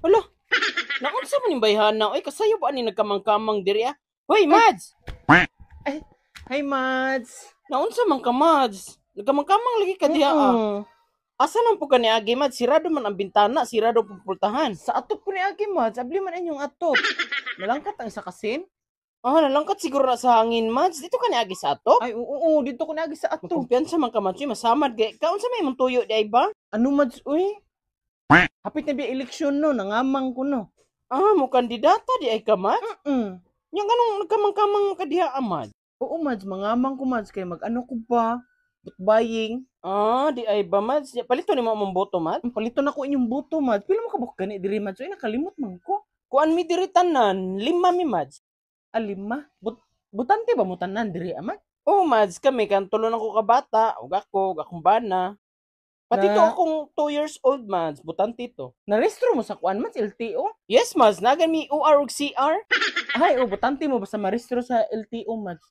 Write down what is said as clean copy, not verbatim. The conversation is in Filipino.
Hala, naunsa man yung bayhana? Oy, kasayo ba ni nagkamang-kamang diri ah? Hoy, Mads! Ay, hi, Mads. Naunsa man ka, Mads? Nagkamang-kamang lagi ka diha ah. Mm-mm. Asa lang po ka ni Agi, Mads? Sirado man ang bintana, sirado ang pultahan. Sa atop ko ni Agi, Mads. Abli man inyong atop. Nalangkat ang isa kasin. Ah, nalangkat siguro na sa hangin, Mads. Dito ka ni Agi sa atop? Ay, oo, dito ko ni Agi sa atop. Kumpiyansa man ka, Mads. Uy, masamad. Kaunsa may mong tuyo di ay ba? Ano, Mads, uy? Hapit na ba eleksyon no? Nangamang ko no. Ah, mo kandidata di ay ka, Mads? Mm. Yung anong nagkamang-kamang ka diha, ah, Mads? Oo, Mads. Mangamang ko, Mads. Kaya mag-ano ko ba? Butbaying. Ah, di ay ba, Mads? Palito ni mo mong boto, Mads? Palito na ko inyong buto, Mads. Pila mo kabuk gani diri, Mads. Uy, nakalimot man ko. Kuan mi diri tanan, 5 mi, Mads. Alima. Butante ba mo tanan diri, Mads? Oh, Mads, kami kan tulo na ko ka bata, ug akong bana. Pati to Na, akong 2 years old, Mads, butante to. narestro mo sa kuan, Mads, LTO? Yes, Mads, nagan mi UR ug CR. Ay, butante mo ba sa marestro sa LTO, Mads?